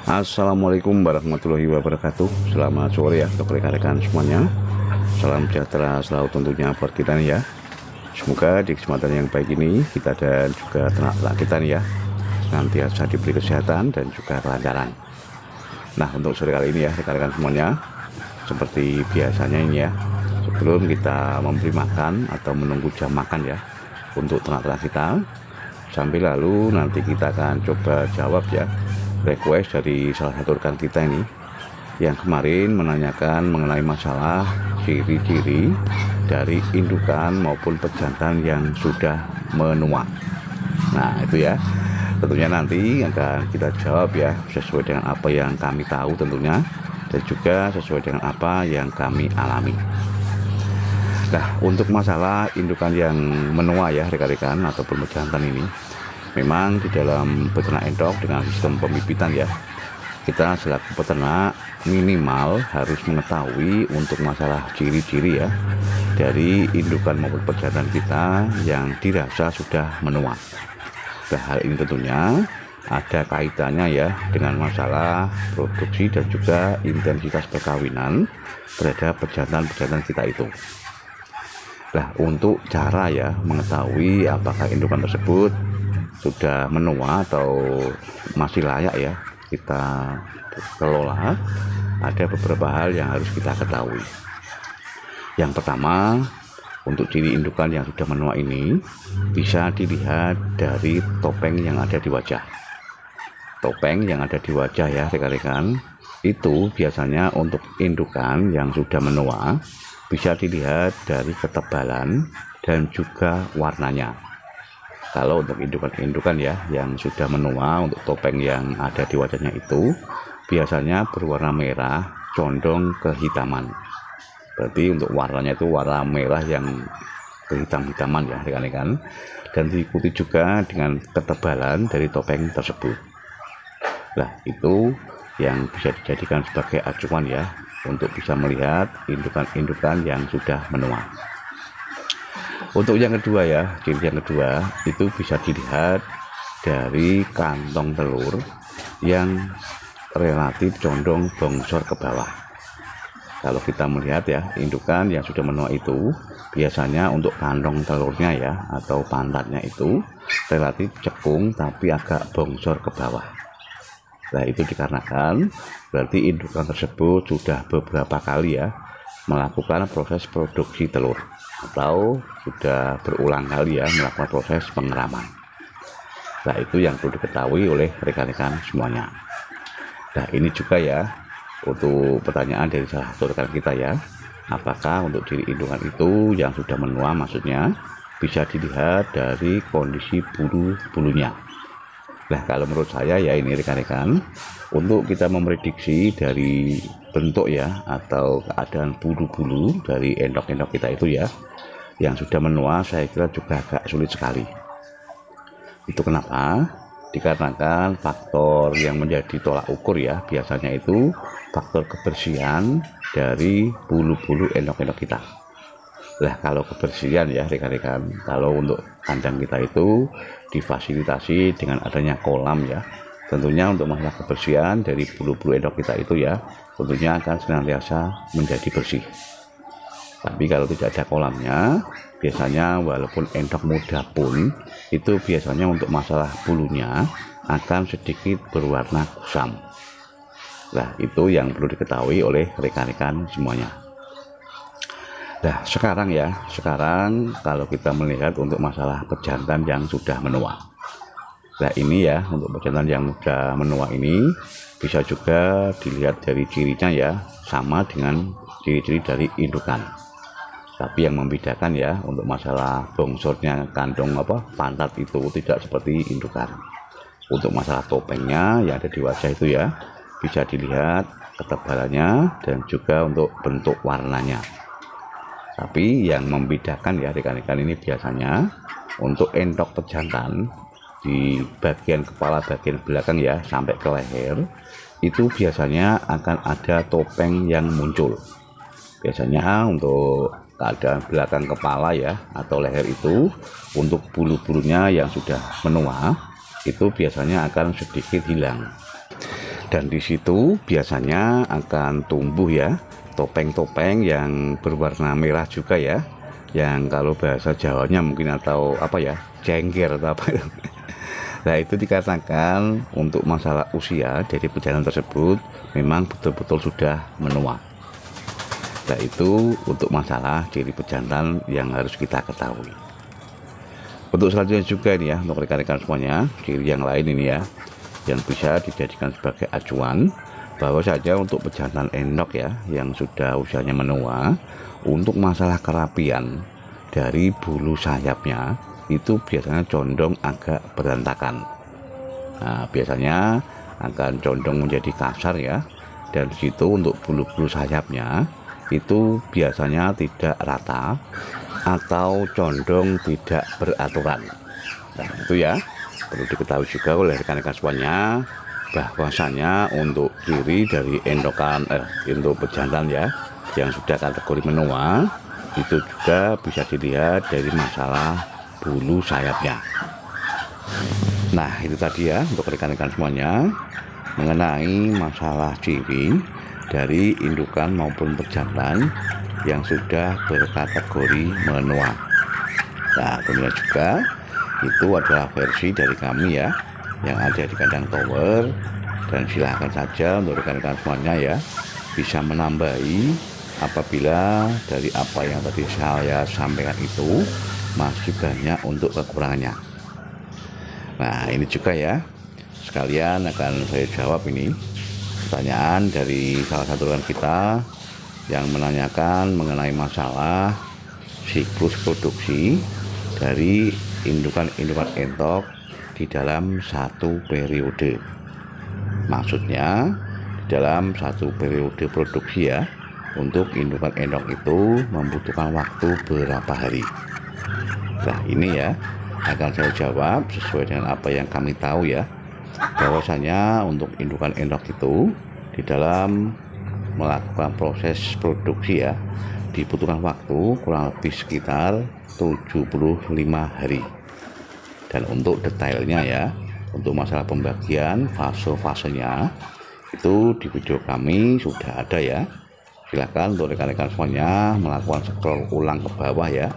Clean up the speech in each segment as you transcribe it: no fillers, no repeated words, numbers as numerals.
Assalamualaikum warahmatullahi wabarakatuh. Selamat sore ya untuk rekan-rekan semuanya. Salam sejahtera selalu tentunya buat kita nih ya. Semoga di kesempatan yang baik ini kita dan juga ternak-ternak kita nih ya senantiasa diberi kesehatan dan juga kelancaran. Nah, untuk sore kali ini ya rekan-rekan semuanya, seperti biasanya ini ya, sebelum kita memberi makan atau menunggu jam makan ya untuk ternak-ternak kita, sambil lalu nanti kita akan coba jawab ya request dari salah satu rekan kita ini yang kemarin menanyakan mengenai masalah ciri-ciri dari indukan maupun pejantan yang sudah menua. Nah itu ya, tentunya nanti akan kita jawab ya sesuai dengan apa yang kami tahu tentunya, dan juga sesuai dengan apa yang kami alami. Nah, untuk masalah indukan yang menua ya rekan-rekan ataupun pejantan ini, memang di dalam peternak endok dengan sistem pembibitan ya, kita selaku peternak minimal harus mengetahui untuk masalah ciri-ciri ya dari indukan maupun pejantan kita yang dirasa sudah menua. Nah, hal ini tentunya ada kaitannya ya dengan masalah produksi dan juga intensitas perkawinan terhadap pejantan-pejantan kita itu. Nah, untuk cara ya mengetahui apakah indukan tersebut sudah menua atau masih layak ya kita kelola, ada beberapa hal yang harus kita ketahui. Yang pertama, untuk ciri indukan yang sudah menua ini bisa dilihat dari topeng yang ada di wajah. Topeng yang ada di wajah ya rekan-rekan, itu biasanya untuk indukan yang sudah menua bisa dilihat dari ketebalan dan juga warnanya. Kalau untuk indukan-indukan ya yang sudah menua, untuk topeng yang ada di wajahnya itu biasanya berwarna merah condong kehitaman. Berarti untuk warnanya itu warna merah yang kehitam-hitaman ya rekan-rekan, dan diikuti juga dengan ketebalan dari topeng tersebut. Nah, itu yang bisa dijadikan sebagai acuan ya untuk bisa melihat indukan-indukan yang sudah menua. Untuk yang kedua ya, ciri yang kedua itu bisa dilihat dari kantong telur yang relatif condong bongsor ke bawah. Kalau kita melihat ya, indukan yang sudah menua itu biasanya untuk kantong telurnya ya atau pantatnya itu relatif cekung tapi agak bongsor ke bawah. Nah, itu dikarenakan berarti indukan tersebut sudah beberapa kali ya melakukan proses produksi telur atau sudah berulang kali ya melakukan proses pengeraman. Nah, itu yang perlu diketahui oleh rekan-rekan semuanya. Nah, ini juga ya untuk pertanyaan dari salah satu rekan kita ya, apakah untuk ciri indukan itu yang sudah menua maksudnya bisa dilihat dari kondisi bulu-bulunya. Nah, kalau menurut saya ya ini rekan-rekan, untuk kita memprediksi dari bentuk ya atau keadaan bulu-bulu dari endok-endok kita itu ya yang sudah menua, saya kira juga agak sulit sekali. Itu kenapa? Dikarenakan faktor yang menjadi tolak ukur ya biasanya itu faktor kebersihan dari bulu-bulu endok-endok kita. Nah, kalau kebersihan ya rekan-rekan, kalau untuk kandang kita itu difasilitasi dengan adanya kolam ya, tentunya untuk masalah kebersihan dari bulu-bulu endok kita itu ya tentunya akan senantiasa menjadi bersih. Tapi kalau tidak ada kolamnya, biasanya walaupun endok muda pun itu biasanya untuk masalah bulunya akan sedikit berwarna kusam. Nah, itu yang perlu diketahui oleh rekan-rekan semuanya. Nah, sekarang kalau kita melihat untuk masalah pejantan yang sudah menua. Nah, ini ya untuk pejantan yang sudah menua ini bisa juga dilihat dari cirinya ya sama dengan ciri-ciri dari indukan. Tapi yang membedakan ya untuk masalah bongsornya kandung pantat itu tidak seperti indukan. Untuk masalah topengnya yang ada di wajah itu ya bisa dilihat ketebalannya dan juga untuk bentuk warnanya. Tapi yang membedakan ya rekan-rekan ini biasanya untuk endok pejantan di bagian kepala bagian belakang ya sampai ke leher itu biasanya akan ada topeng yang muncul. Biasanya untuk keadaan belakang kepala ya atau leher itu untuk bulu-bulunya yang sudah menua itu biasanya akan sedikit hilang. Dan di situ biasanya akan tumbuh ya topeng-topeng yang berwarna merah juga ya, yang kalau bahasa Jawanya mungkin atau apa ya, jengger atau apa. Nah, itu dikatakan untuk masalah usia dari pejantan tersebut memang betul-betul sudah menua. Nah, itu untuk masalah ciri pejantan yang harus kita ketahui. Untuk selanjutnya juga ini ya, untuk rekan-rekan semuanya, ciri yang lain ini ya, yang bisa dijadikan sebagai acuan bahwa saja untuk pejantan endok ya, yang sudah usianya menua, untuk masalah kerapian dari bulu sayapnya itu biasanya condong agak berantakan. Nah, biasanya akan condong menjadi kasar ya, dan situ untuk bulu-bulu sayapnya itu biasanya tidak rata atau condong tidak beraturan. Nah, itu ya perlu diketahui juga oleh rekan-rekan semuanya, bahwasanya untuk ciri dari endokan untuk pejantan ya yang sudah kategori menua itu juga bisa dilihat dari masalah bulu sayapnya. Nah, itu tadi ya untuk rekan-rekan semuanya mengenai masalah ciri dari indukan maupun pejantan yang sudah berkategori menua. Nah, kemudian juga itu adalah versi dari kami ya yang ada di kandang tower, dan silahkan saja untuk rekan-rekan semuanya ya bisa menambahi apabila dari apa yang tadi saya sampaikan itu masih banyak untuk kekurangannya. Nah, ini juga ya sekalian akan saya jawab ini pertanyaan dari salah satu rekan kita yang menanyakan mengenai masalah siklus produksi dari indukan-indukan entok di dalam satu periode. Maksudnya di dalam satu periode produksi ya, untuk indukan endok itu membutuhkan waktu berapa hari. Nah, ini ya akan saya jawab sesuai dengan apa yang kami tahu ya, bahwasanya untuk indukan endok itu di dalam melakukan proses produksi ya dibutuhkan waktu kurang lebih sekitar 75 hari. Dan untuk detailnya ya, untuk masalah pembagian fase-fasenya itu di video kami sudah ada ya. Silakan untuk rekan-rekan semuanya melakukan scroll ulang ke bawah ya.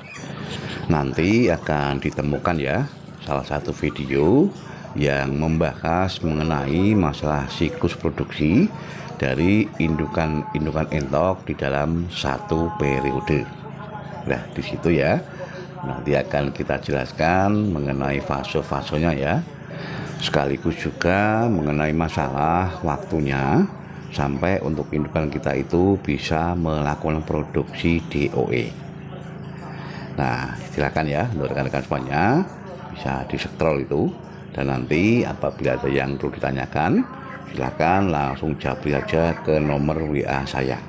Nanti akan ditemukan ya salah satu video yang membahas mengenai masalah siklus produksi dari indukan entok di dalam satu periode. Nah, di situ ya nanti akan kita jelaskan mengenai fase-fasenya ya, sekaligus juga mengenai masalah waktunya sampai untuk indukan kita itu bisa melakukan produksi DOE. Nah, silakan ya untuk rekan-rekan semuanya bisa di scroll itu, dan nanti apabila ada yang perlu ditanyakan silakan langsung japri aja ke nomor WA saya.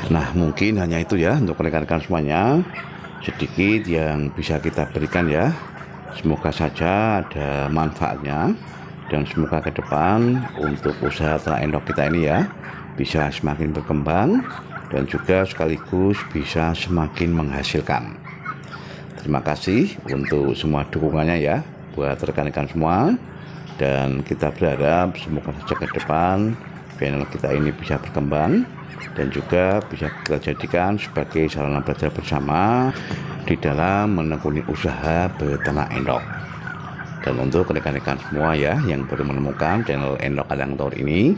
Nah, mungkin hanya itu ya untuk rekan-rekan semuanya sedikit yang bisa kita berikan ya. Semoga saja ada manfaatnya, dan semoga ke depan untuk usaha ternak endok kita ini ya bisa semakin berkembang dan juga sekaligus bisa semakin menghasilkan. Terima kasih untuk semua dukungannya ya buat rekan-rekan semua, dan kita berharap semoga saja ke depan channel kita ini bisa berkembang dan juga bisa kita jadikan sebagai sarana belajar bersama di dalam menekuni usaha beternak endok. Dan untuk rekan-rekan semua ya yang baru menemukan channel Endok Kandang Tower ini,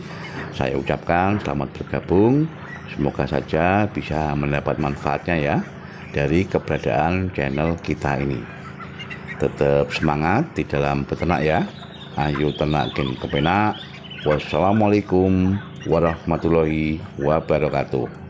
saya ucapkan selamat bergabung. Semoga saja bisa mendapat manfaatnya ya dari keberadaan channel kita ini. Tetap semangat di dalam beternak ya. Ayo ternakin kepenak. Wassalamualaikum warahmatullahi wabarakatuh.